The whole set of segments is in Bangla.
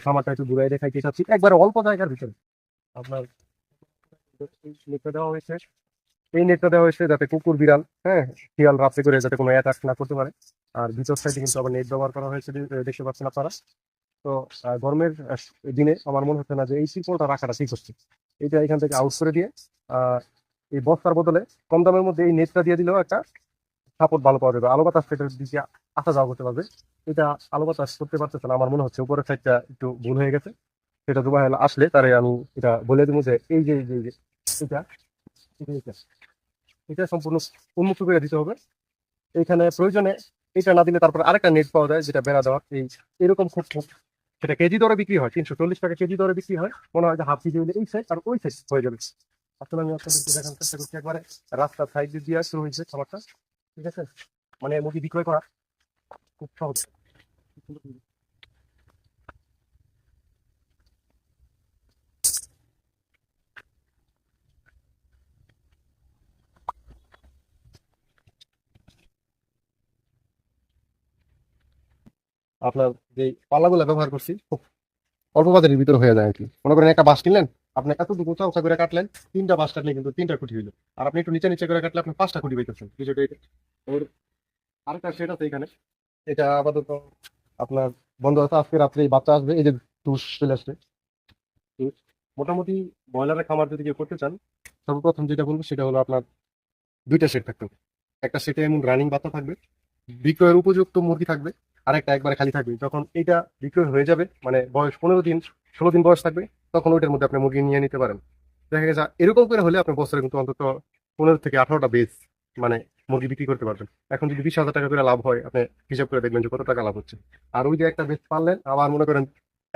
খামারটা একটু ঘুরাই দেখাইতে চাচ্ছি একবারে অল্প জায়গার ভিতরে। আপনার নেটটা দেওয়া হয়েছে, এই নেটটা দেওয়া হয়েছে যাতে কুকুর বিড়াল, হ্যাঁ, শিয়াল রাত্রে করে যাতে কোনো অ্যাটাক না করতে পারে। আর ভিতর সাইডে কিন্তু আবার নেট ব্যবহার করা হয়েছে, দেখতে পাচ্ছেন আপনারা। তো গরমের দিনে আমার মনে হচ্ছে না যে এই শিল্পটা রাখাটা ঠিক হচ্ছে। এটা এখান থেকে আউট করে দিয়ে আহ এই বস্তার বদলে কম দামের মধ্যে এই নেটটা দিয়ে দিলেও একটা সাপোর্ট ভালো পাওয়া যাবে, আলো বাতাস সেটার দিকে আসা যাওয়া করতে পারবে। এটা আলো বাতাস করতে পারতেছে না, আমার মনে হচ্ছে উপরের সাইডটা একটু ভুল হয়ে গেছে। সেটা দুবাই আসলে তারে আমি এটা বলে দেবো যে এই যে এটা এটা এটা এটা সম্পূর্ণ উন্মুক্ত করে দিতে হবে। এখানে প্রয়োজনে এটা না দিলে তারপর আরেকটা নেট পাওয়া যায় যেটা বেড়া দেওয়া, এই এরকম খুব খুব সেটা কেজি দরে বিক্রি হয়, 340 টাকা কেজি দরে বিক্রি হয়। মনে হয় যে হাফ কেজি হলে এই সাইজ আর ওই সাইজ হয়ে যাবে। আসলে আমি আপনাদেরকে দেখানোর চেষ্টা করছি, একবারে রাস্তার সাইড দিয়ে শুরু হয়েছে খাবারটা, ঠিক আছে। মানে মুরগি বিক্রয় করা খুব সহজ। আপনার যে পাল্লাগুলো ব্যবহার করছি খুব অল্প বাজারের ভিতরে হয়ে যায় আর কি। মনে করেন একটা বাঁশ কিনলেন, আপনি এতটুকু উঁচা উঁচা করে কাটলেন, 3টা বাঁশ কাটলে কিন্তু 3টা খুঁটি হইলো। আর আপনি একটু নিচে নিচে করে কাটলে আপনি 5টা খুঁটি পাইতেছেন, বিষয়টা এটা। ওর আরেকটা সেট আছে এখানে, এটা আপাতত আপনার বন্ধ আছে। আজকে রাত্রে এই বাচ্চা আসবে, এই যে টুস চলে আসবে টুস। মোটামুটি ব্রয়লারের খামার যদি কেউ করতে চান, সর্বপ্রথম যেটা বলবো সেটা হলো আপনার 2টা সেট থাকতে হবে। একটা সেটে এমন রানিং বাচ্চা থাকবে, বিক্রয়ের উপযুক্ত মুরগি থাকবে, আর একটা একবারে খালি থাকবে। যখন এটা বিক্রয় হয়ে যাবে, মানে বয়স 15 দিন 16 দিন বয়স থাকবে, তখন ওইটার মধ্যে আপনি মুরগি নিয়ে নিতে পারেন। দেখা গেছে এরকম করে হলে আপনার বছরে কিন্তু অন্তত 15 থেকে 18টা বেচ মানে মুরগি বিক্রি করতে পারবেন। এখন যদি 20,000 টাকা করে লাভ হয়, আপনি হিসাব করে দেখবেন যে কত টাকা লাভ হচ্ছে। আর ওই যে একটা বেচ পারলেন, আবার মনে করেন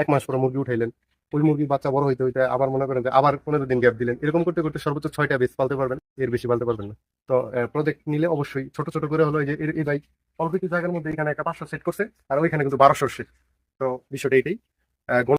1 মাস পরে মুরগি উঠাইলেন, ওই মুরগির বাচ্চা বড় হইতে হইতে আবার মনে করেন যে আবার 15 দিন গ্যাপ দিলেন, এরকম করতে করতে সর্বোচ্চ 6টা বেচ পালতে পারবেন, এর বেশি পালতে পারবেন না। তো প্রজেক্ট নিলে অবশ্যই ছোট ছোট করে হলো, এই যে এই ভাই অল্প কিছু জায়গার মধ্যে এখানে একটা 500 সেট করছে, আর ওইখানে কিন্তু 1200 সেট। তো বিষয়টা এটাই।